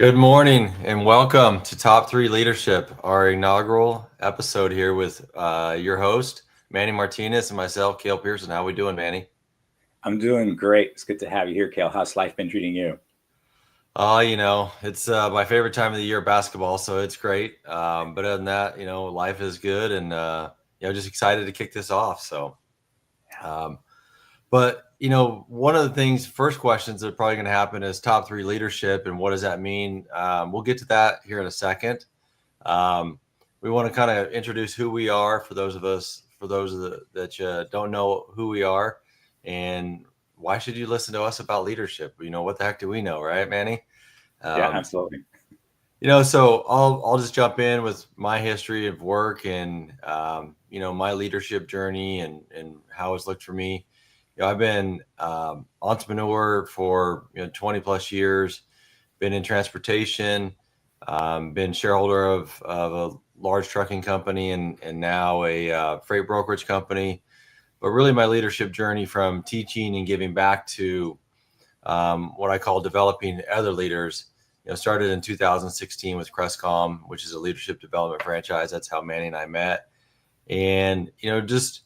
Good morning and welcome to Top 3 Leadership, our inaugural episode here with your host, Manny Martinez, and myself, Cale Pearson. How we doing, Manny? I'm doing great. It's good to have you here, Cale. How's life been treating you? It's my favorite time of the year, basketball, so it's great. But other than that, life is good and, just excited to kick this off. Um, but one of the things, first questions that are probably going to happen is top 3 leadership and what does that mean? We'll get to that here in a second. We want to kind of introduce who we are for those that don't know who we are, and why should you listen to us about leadership? What the heck do we know, right, Manny? Yeah, Um, absolutely. so I'll just jump in with my history of work and my leadership journey and how it's looked for me. I've been entrepreneur for 20 plus years, been in transportation, been shareholder of a large trucking company and now a freight brokerage company. But really, my leadership journey from teaching and giving back to what I call developing other leaders, started in 2016 with Crestcom, which is a leadership development franchise. That's how Manny and I met. And, just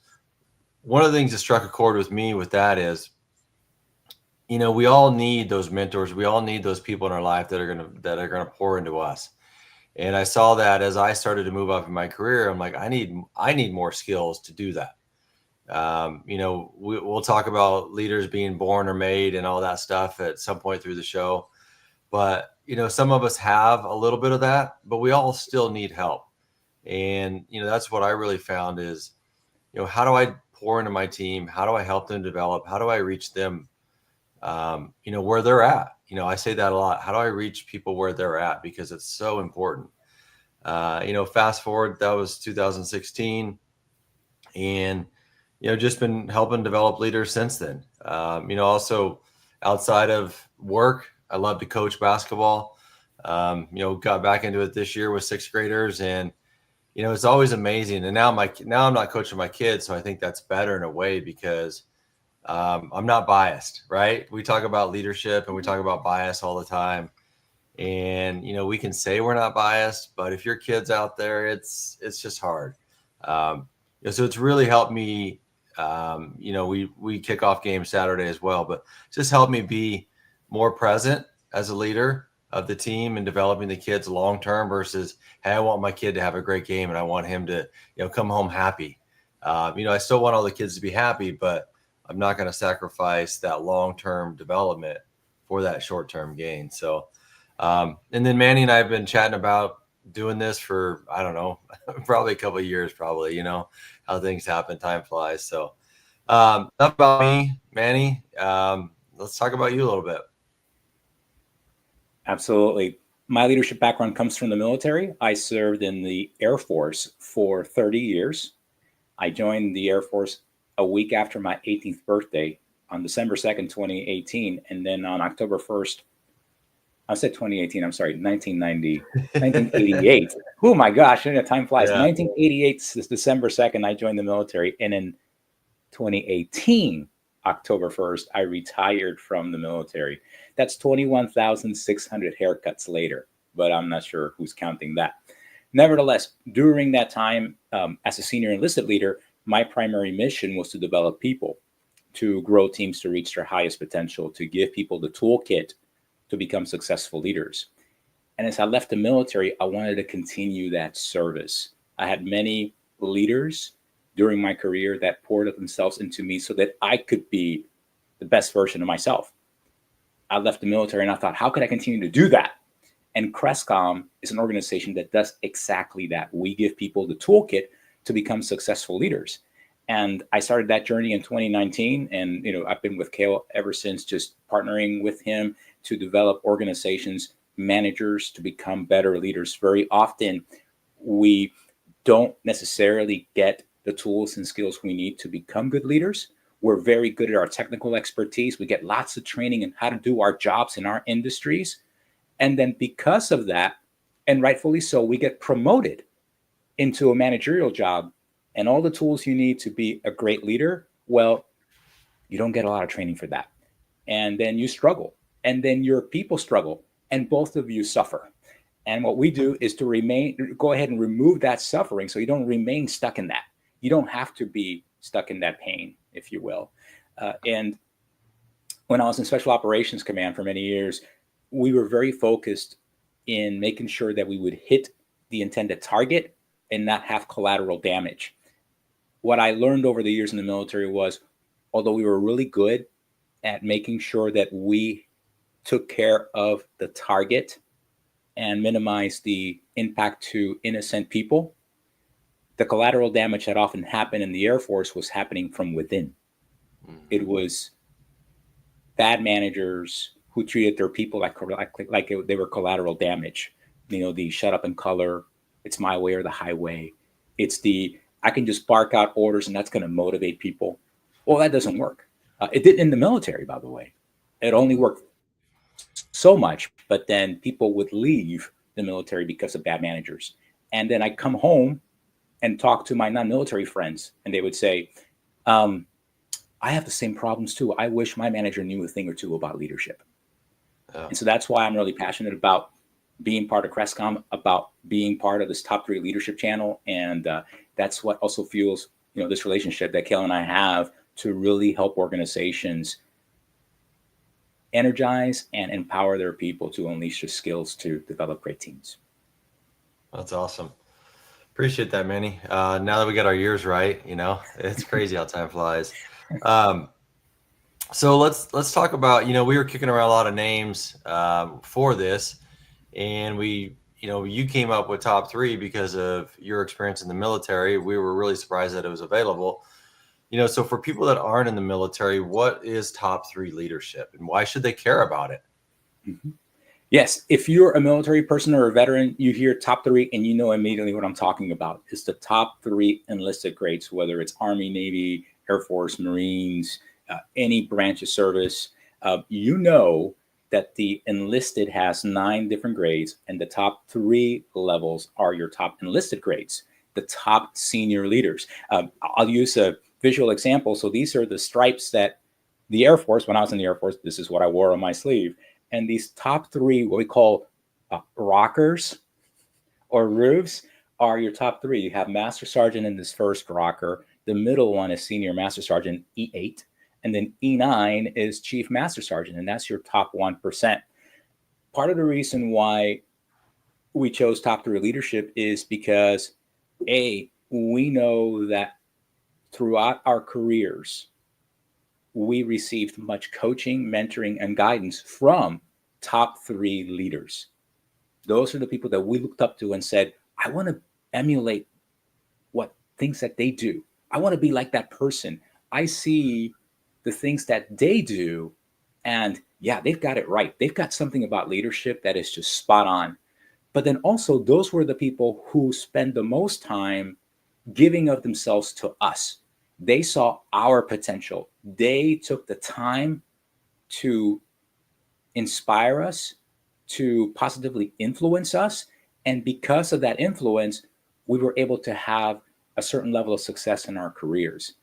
one of the things that struck a chord with me with that is, we all need those mentors. We all need those people in our life that are gonna pour into us. And I saw that as I started to move up in my career. I'm like, I need more skills to do that. We'll talk about leaders being born or made and all that stuff at some point through the show. But some of us have a little bit of that, but we all still need help. And that's what I really found is, how do I pour into my team? How do I help them develop? How do I reach them? Where they're at. I say that a lot. How do I reach people where they're at? Because it's so important. Fast forward, that was 2016, and just been helping develop leaders since then. Also outside of work, I love to coach basketball. Got back into it this year with sixth graders, and it's always amazing. And now I'm not coaching my kids, so I think that's better in a way because I'm not biased, right? We talk about leadership and we talk about bias all the time. And, we can say we're not biased, but if your kid's out there, it's just hard. So it's really helped me. We kick off games Saturday as well, but it's just helped me be more present as a leader of the team and developing the kids long term versus, hey, I want my kid to have a great game and I want him to, come home happy. I still want all the kids to be happy, but I'm not going to sacrifice that long-term development for that short-term gain. So, and then Manny and I have been chatting about doing this for, I don't know, probably a couple of years, probably, how things happen, time flies. So, enough about me, Manny. Let's talk about you a little bit. Absolutely. My leadership background comes from the military. I served in the Air Force for 30 years. I joined the Air Force a week after my 18th birthday on December 2nd, 2018. And then on October 1st, I said 2018, I'm sorry, 1988. Oh my gosh, time flies. Yeah. 1988, December 2nd, I joined the military. And in 2018, October 1st, I retired from the military. That's 21,600 haircuts later, but I'm not sure who's counting that. Nevertheless, during that time, as a senior enlisted leader, my primary mission was to develop people, to grow teams to reach their highest potential, to give people the toolkit to become successful leaders. And as I left the military, I wanted to continue that service. I had many leaders during my career that poured themselves into me so that I could be the best version of myself. I left the military and I thought, how could I continue to do that? And Crestcom is an organization that does exactly that. We give people the toolkit to become successful leaders. And I started that journey in 2019. And, I've been with Cale ever since, just partnering with him to develop organizations, managers to become better leaders. Very often, we don't necessarily get the tools and skills we need to become good leaders. We're very good at our technical expertise. We get lots of training in how to do our jobs in our industries. And then because of that, and rightfully so, we get promoted into a managerial job and all the tools you need to be a great leader. Well, you don't get a lot of training for that. And then you struggle. And then your people struggle. and both of you suffer. And what we do is to go ahead and remove that suffering so you don't remain stuck in that. You don't have to be stuck in that pain, if you will. And when I was in Special Operations Command for many years, we were very focused in making sure that we would hit the intended target and not have collateral damage. What I learned over the years in the military was, although we were really good at making sure that we took care of the target and minimized the impact to innocent people, the collateral damage that often happened in the Air Force was happening from within. Mm-hmm. It was bad managers who treated their people like they were collateral damage. You know, the shut up and color, it's my way or the highway. It's the, I can just bark out orders and that's going to motivate people. Well, that doesn't work. It didn't in the military, by the way. It only worked so much, but then people would leave the military because of bad managers. And then I come home and talk to my non-military friends, and they would say, I have the same problems too. I wish my manager knew a thing or two about leadership. And so that's why I'm really passionate about being part of Crestcom, about being part of this top 3 leadership channel. And that's what also fuels, you know, this relationship that Cale and I have to really help organizations energize and empower their people to unleash their skills to develop great teams. That's awesome. Appreciate that, Manny. Now that we got our years right, you know, it's crazy how time flies. So let's talk about, you know, we were kicking around a lot of names for this, and we, you know, you came up with top 3 because of your experience in the military. We were really surprised that it was available. You know, so for people that aren't in the military, what is top 3 leadership and why should they care about it? Mm-hmm. Yes, if you're a military person or a veteran, you hear top 3 and you know immediately what I'm talking about. It's the top 3 enlisted grades, whether it's Army, Navy, Air Force, Marines, any branch of service. You know that the enlisted has 9 different grades, and the top 3 levels are your top enlisted grades, the top senior leaders. I'll use a visual example. So these are the stripes that the Air Force, when I was in the Air Force, this is what I wore on my sleeve. And these top 3, what we call rockers or roofs, are your top 3. You have Master Sergeant in this first rocker. The middle one is Senior Master Sergeant, E8. And then E9 is Chief Master Sergeant, and that's your top 1%. Part of the reason why we chose top 3 leadership is because, A, we know that throughout our careers, we received much coaching, mentoring, and guidance from top 3 leaders. Those are the people that we looked up to and said, I want to emulate what things that they do. I want to be like that person. I see the things that they do, and yeah, they've got it right. They've got something about leadership that is just spot on. But then also, those were the people who spend the most time giving of themselves to us. They saw our potential. They took the time to inspire us, to positively influence us. And because of that influence, we were able to have a certain level of success in our careers.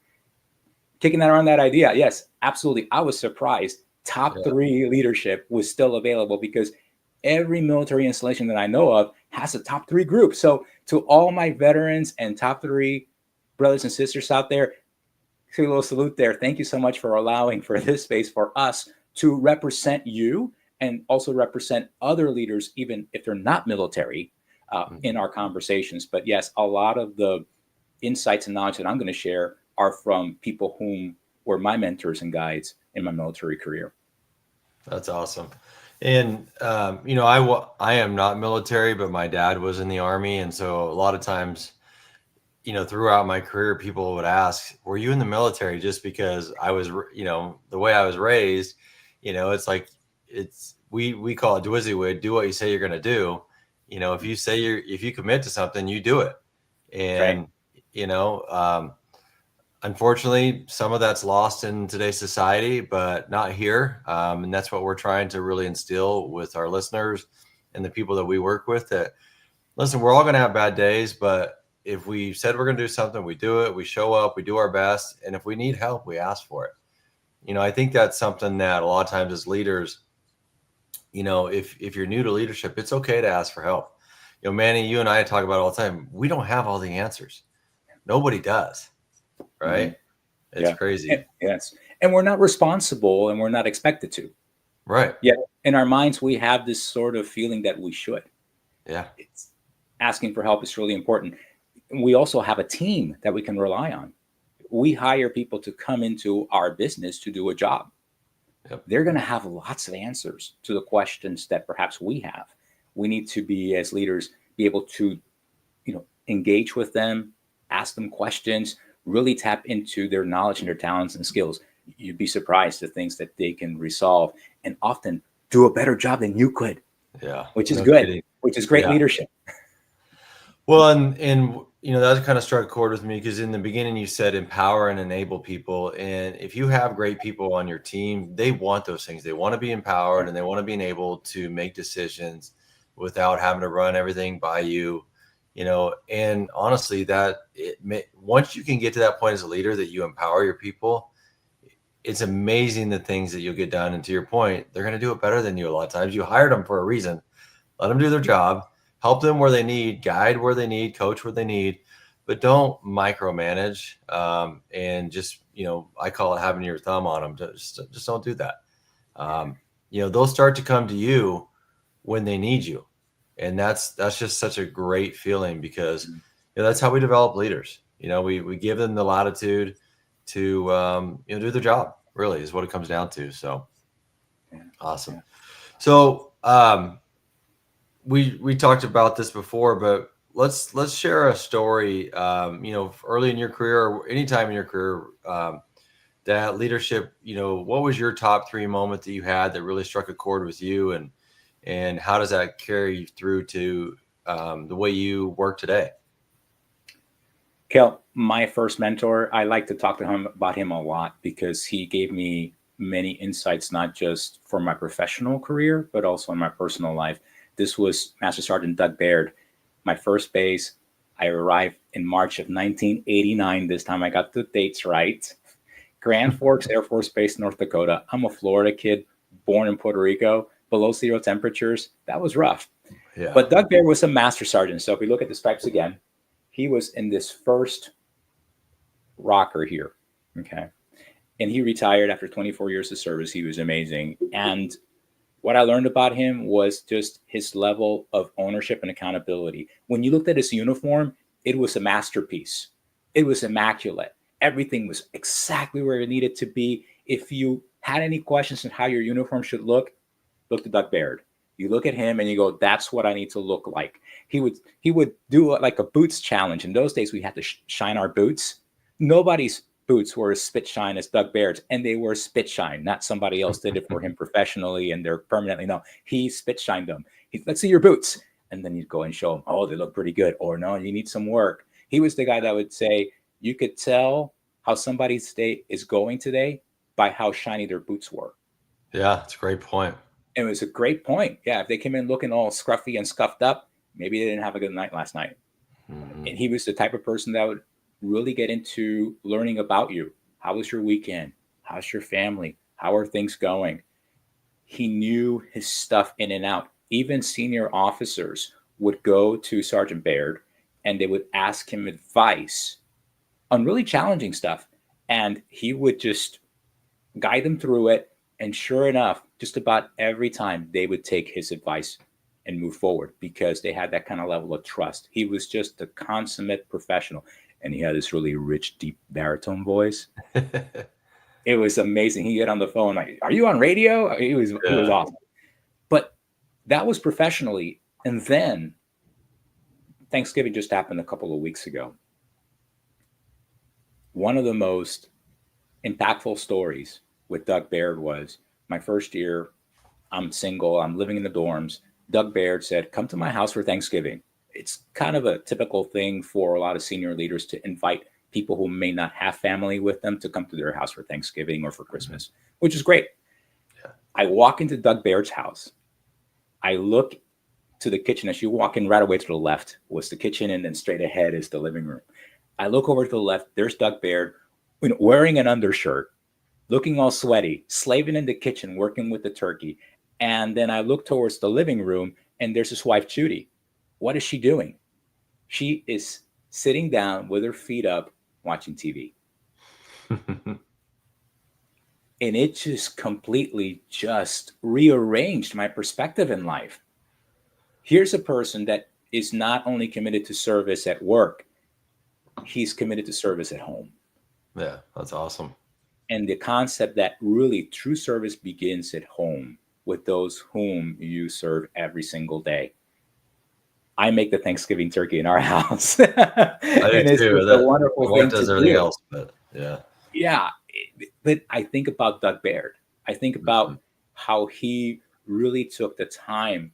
Kicking that around that idea, yes, absolutely. I was surprised. Top 3 leadership was still available because every military installation that I know of has a top 3 group. So to all my veterans and top 3 brothers and sisters out there, a little salute there. Thank you so much for allowing for this space for us to represent you and also represent other leaders, even if they're not military, in our conversations. But yes, a lot of the insights and knowledge that I'm going to share are from people whom were my mentors and guides in my military career. That's awesome. And, you know, I am not military, but my dad was in the Army. And so a lot of times, you know, throughout my career, people would ask, were you in the military? Just because I was, you know, the way I was raised, you know, it's like, we call it dwizzywid, do what you say you're going to do. You know, if you commit to something, you do it. And, right. You know, unfortunately, some of that's lost in today's society, but not here. And that's what we're trying to really instill with our listeners and the people that we work with, that, listen, we're all going to have bad days, but if we said we're going to do something, we do it, we show up, we do our best. And if we need help, we ask for it. You know, I think that's something that a lot of times as leaders, if you're new to leadership, it's okay to ask for help. Manny, you and I talk about it all the time. We don't have all the answers. Nobody does, right? Mm-hmm. It's crazy. Yes. And we're not responsible and we're not expected to. Right. Yet in our minds, we have this sort of feeling that we should. Yeah. It's asking for help is really important. We also have a team that we can rely on. We hire people to come into our business to do a job. Yep. They're going to have lots of answers to the questions that perhaps we have. We need to be, as leaders, be able to, engage with them, ask them questions, really tap into their knowledge and their talents and skills. You'd be surprised at things that they can resolve and often do a better job than you could. Yeah. Which is good, kidding. Which is great leadership. Well, and that kind of struck a chord with me because in the beginning you said empower and enable people. And if you have great people on your team, they want those things. They want to be empowered and they want to be enabled to make decisions without having to run everything by you. And honestly, once you can get to that point as a leader that you empower your people, it's amazing the things that you'll get done. And to your point, they're going to do it better than you. A lot of times you hired them for a reason. Let them do their job, help them where they need, guide where they need, coach where they need, but don't micromanage. And just, I call it having your thumb on them. Just don't do that. They'll start to come to you when they need you. And that's just such a great feeling because that's how we develop leaders. We give them the latitude to do their job, really is what it comes down to. So awesome. So we talked about this before, but let's share a story, early in your career or anytime in your career, that leadership, what was your top 3 moment that you had that really struck a chord with you, and how does that carry you through to the way you work today? Cale, my first mentor, I like to talk to him about him a lot because he gave me many insights, not just for my professional career, but also in my personal life. This was Master Sergeant Doug Baird, my first base. I arrived in March of 1989. This time I got the dates right. Grand Forks Air Force Base, North Dakota. I'm a Florida kid, born in Puerto Rico, below 0 temperatures. That was rough. Yeah. But Doug Baird was a Master Sergeant. So if we look at the stripes again, he was in this first rocker here. Okay. And he retired after 24 years of service. He was amazing. And what I learned about him was just his level of ownership and accountability. When you looked at his uniform, it was a masterpiece. It was immaculate. Everything was exactly where it needed to be. If you had any questions on how your uniform should look to Doug Baird. You look at him and you go, that's what I need to look like. He would do like a boots challenge. In those days, we had to shine our boots. Nobody's boots were as spit shine as Doug Baird's, and they were spit shine. Not somebody else did it for him professionally and they're permanently. No, he spit shined them. Let's see your boots. And then you'd go and show them, oh, they look pretty good. Or no, you need some work. He was the guy that would say, you could tell how somebody's day is going today by how shiny their boots were. Yeah, it's a great point. It was a great point. Yeah, if they came in looking all scruffy and scuffed up, maybe they didn't have a good night last night. Mm-hmm. And he was the type of person that would really get into learning about you. How was your weekend? How's your family? How are things going? He knew his stuff in and out. Even senior officers would go to Sergeant Baird and they would ask him advice on really challenging stuff. And he would just guide them through it. And sure enough, just about every time they would take his advice and move forward because they had that kind of level of trust. He was just a consummate professional. And he had this really rich, deep baritone voice. It was amazing. He'd get on the phone like, are you on radio? It was awesome. But that was professionally. And then Thanksgiving just happened a couple of weeks ago. One of the most impactful stories with Doug Baird was my first year. I'm single. I'm living in the dorms. Doug Baird said, come to my house for Thanksgiving. It's kind of a typical thing for a lot of senior leaders to invite people who may not have family with them to come to their house for Thanksgiving or for Christmas, which is great. Yeah. I walk into Doug Baird's house. I look to the kitchen. As you walk in, right away to the left was the kitchen, and then straight ahead is the living room. I look over to the left. There's Doug Baird wearing an undershirt, looking all sweaty, slaving in the kitchen, working with the turkey. And then I look towards the living room, and there's his wife, Judy. What is she doing? She is sitting down with her feet up, watching TV. And it just completely just rearranged my perspective in life. Here's a person that is not only committed to service at work, he's committed to service at home. Yeah, that's awesome. And the concept that really true service begins at home with those whom you serve every single day. I make the Thanksgiving turkey in our house. And I do it's too. just a That wonderful my wife thing to does everything do. else, but yeah. Yeah. But I think about Doug Baird. I think Mhm. about how he really took the time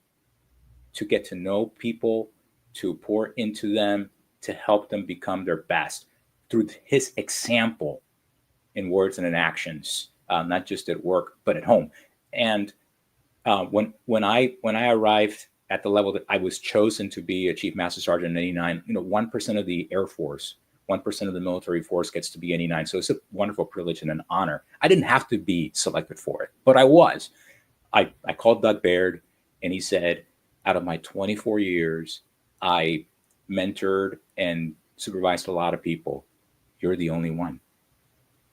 to get to know people, to pour into them, to help them become their best through his example in words and in actions, not just at work but at home. And when I arrived at the level that I was chosen to be a chief master sergeant in '89, 1% of the Air Force, 1% of the military force gets to be '89. So it's a wonderful privilege and an honor. I didn't have to be selected for it, but I was. I called Doug Baird, and he said, out of my 24 years, I mentored and supervised a lot of people. You're the only one.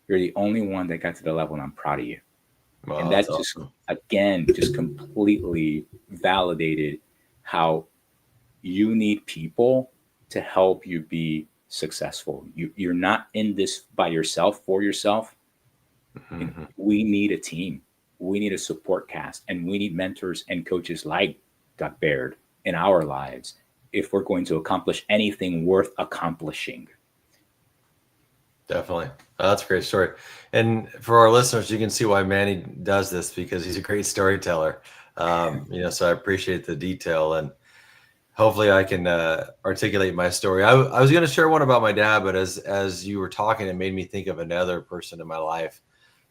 You're the only one that got to the level, and I'm proud of you. And Wow, that's that just, awesome. again, just completely validated how you need people to help you be successful. You're not in this by yourself, for yourself. Mhm. We need a team. We need a support cast, and we need mentors and coaches like Doug Baird in our lives if we're going to accomplish anything worth accomplishing. Definitely. That's a great story. And for our listeners, you can see why Manny does this because he's a great storyteller. So I appreciate the detail, and hopefully I can articulate my story. I was going to share one about my dad, but as you were talking, it made me think of another person in my life.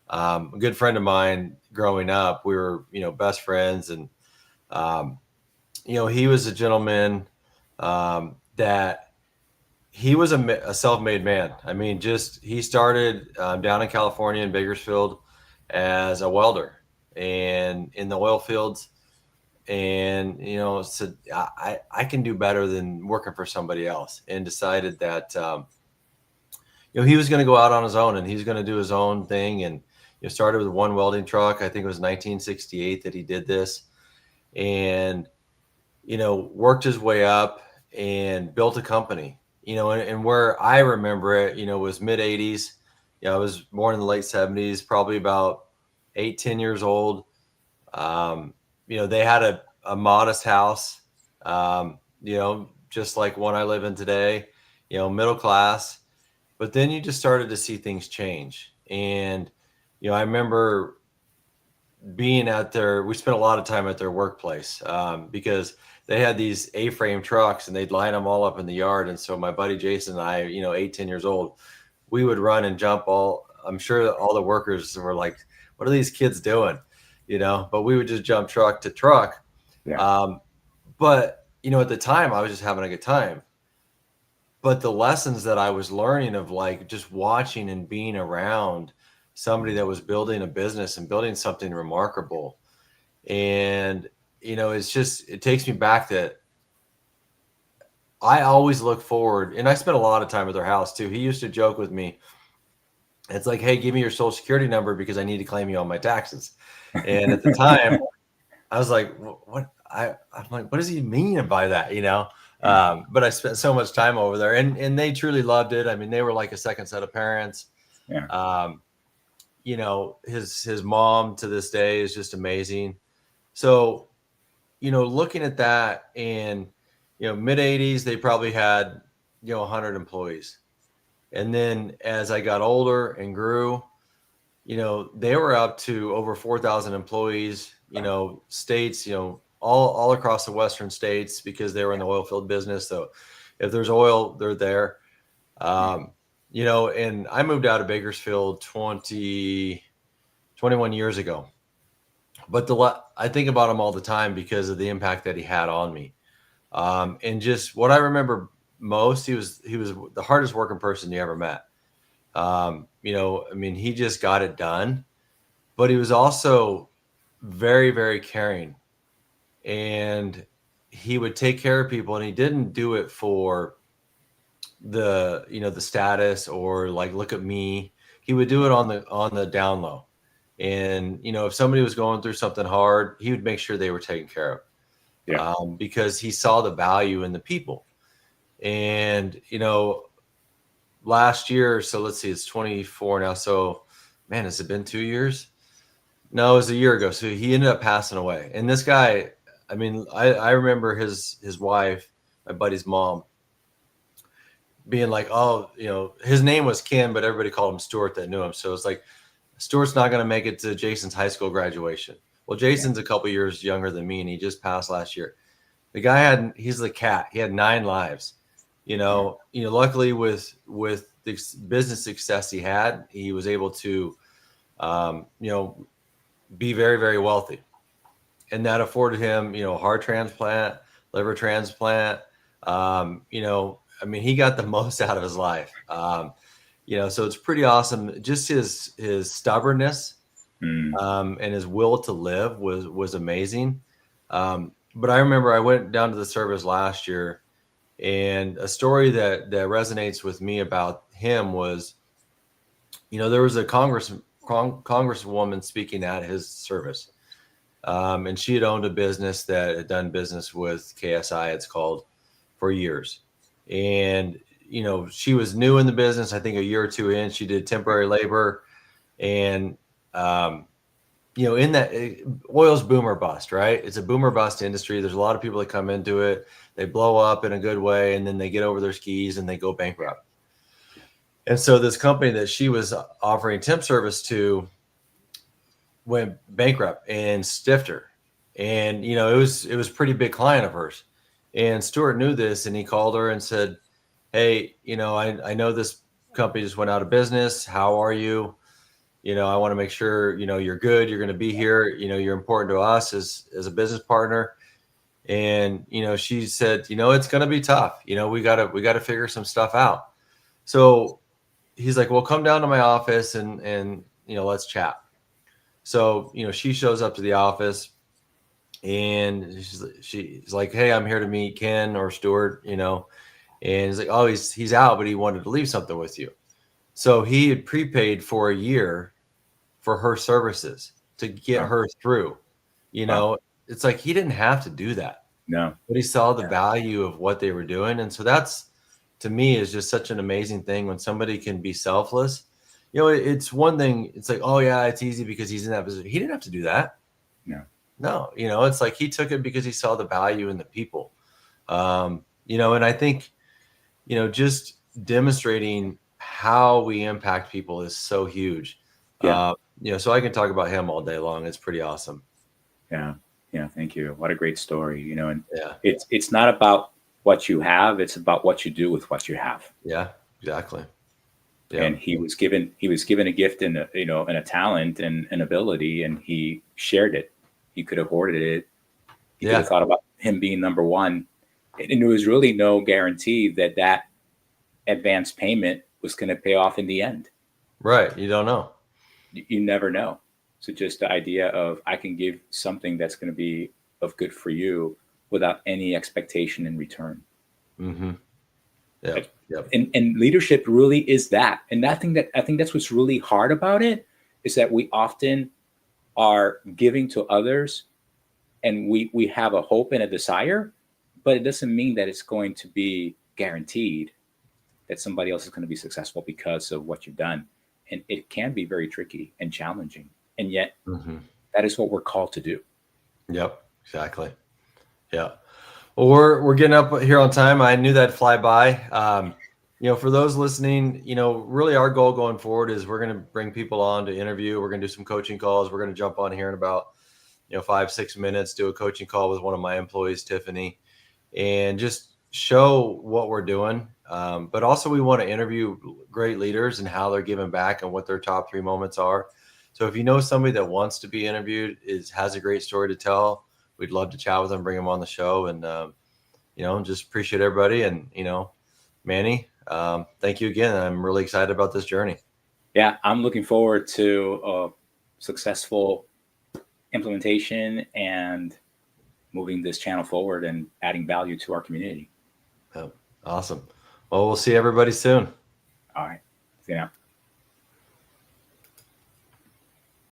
A good friend of mine growing up, we were, best friends, and um, he was a gentleman that he was a self-made man. I mean, just he started down in California in Bakersfield as a welder and in the oil fields, and said I can do better than working for somebody else, and decided that he was going to go out on his own and he's going to do his own thing. And started with one welding truck. I think it was 1968 that he did this, and worked his way up and built a company, and where I remember it, was mid 80s. I was born in the late 70s, probably about 8, 10 years old. They had a modest house, just like one I live in today, middle class. But then you just started to see things change. And, I remember being at we spent a lot of time at their workplace because they had these A-frame trucks and they'd line them all up in the yard. And so my buddy Jason and I, 8, 10 years old, we would run and jump I'm sure that all the workers were like, what are these kids doing? But we would just jump truck to truck. Yeah. Um, but, at the time I was just having a good time. But the lessons that I was learning of like just watching and being around somebody that was building a business and building something remarkable. And, it takes me back that I always look forward, and I spent a lot of time at their house too. He used to joke with me. It's like, hey, give me your social security number because I need to claim you on my taxes. And at the time I was like, what? I'm like, what does he mean by that? But I spent so much time over there, and they truly loved it. I mean, they were like a second set of parents. Yeah. Um, his mom to this day is just amazing. So, looking at that, and mid 80s, they probably had 100 employees, and then as I got older and grew, they were up to over 4,000 employees, states, all across the Western states because they were in the oil field business. So if there's oil, they're there. Um, and I moved out of Bakersfield 21 years ago, but I think about him all the time because of the impact that he had on me. And just what I remember most, he was the hardest working person you ever met. I mean, he just got it done, but he was also very, very caring, and he would take care of people, and he didn't do it for the status or like, look at me. He would do it on the down low. And, if somebody was going through something hard, he would make sure they were taken care Yeah. of, because he saw the value in the people. And, last year, so let's see, it's 24 now. So, man, has it been 2 years? No, it was a year ago. So he ended up passing away. And this guy, I mean, I remember his wife, my buddy's mom, being like, oh, his name was Ken, but everybody called him Stuart that knew him. So it's like, Stuart's not going to make it to Jason's high school graduation. Well, Jason's a couple years younger than me, and he just passed last year. The guy he's the cat. He had 9 lives. Luckily with the business success he had, he was able to, be very, very wealthy, and that afforded him, heart transplant, liver transplant. I mean, he got the most out of his life. So it's pretty awesome. Just his stubbornness, and his will to live was amazing. But I remember I went down to the service last year, and a story that resonates with me about him was, there was a congresswoman speaking at his service, and she had owned a business that had done business with KSI, it's called, for years. And, she was new in the business. I think a year or two in, she did temporary labor. And, in that, oil's boom or bust, right? It's a boom or bust industry. There's a lot of people that come into it. They blow up in a good way, and then they get over their skis and they go bankrupt. And so this company that she was offering temp service to went bankrupt and stiffed her. And, it was a pretty big client of hers. And Stuart knew this, and he called her and said, hey, I know this company just went out of business. How are you? I want to make sure, you're good. You're going to be here. You're important to us as a business partner. And, she said, it's going to be tough. We got to figure some stuff out. So he's like, well, come down to my office and let's chat. So, she shows up to the office, and she's like, hey, I'm here to meet Ken or Stuart, and he's like, oh, he's out, but he wanted to leave something with you. So he had prepaid for a year for her services to get her through. It's like, he didn't have to do that. No. But he saw the value of what they were doing. And so that's, to me, is just such an amazing thing when somebody can be selfless. It's one thing. It's like, oh yeah, it's easy because he's in that position. He didn't have to do that. No, it's like he took it because he saw the value in the people. And I think, just demonstrating how we impact people is so huge. Yeah. So I can talk about him all day long. It's pretty awesome. Yeah. Yeah. Thank you. What a great story, and yeah, it's not about what you have. It's about what you do with what you have. Yeah, exactly. Yeah. And he was given a gift and a talent and an ability, and he shared it. He could have hoarded it. He could have thought about him being number one. And there was really no guarantee that advance payment was going to pay off in the end. Right. You don't know. You never know. So just the idea of, I can give something that's going to be of good for you without any expectation in return. Mm-hmm. Yeah. Yep. And leadership really is that. And I think that's what's really hard about it, is that we often are giving to others, and we have a hope and a desire, but it doesn't mean that it's going to be guaranteed that somebody else is going to be successful because of what you've done. And it can be very tricky and challenging. And yet that is what we're called to do. Yep, exactly. Yeah. Well, we're getting up here on time. I knew that'd fly by. For those listening, really our goal going forward is we're going to bring people on to interview. We're going to do some coaching calls. We're going to jump on here in about 5-6 minutes, do a coaching call with one of my employees, Tiffany, and just show what we're doing. But also we want to interview great leaders and how they're giving back and what their top 3 moments are. So if you know somebody that wants to be interviewed, has a great story to tell, we'd love to chat with them, bring them on the show, and just appreciate everybody. And Manny, thank you again. I'm really excited about this journey. Yeah, I'm looking forward to a successful implementation and moving this channel forward and adding value to our community. Awesome. Well, we'll see everybody soon. All right. See you now.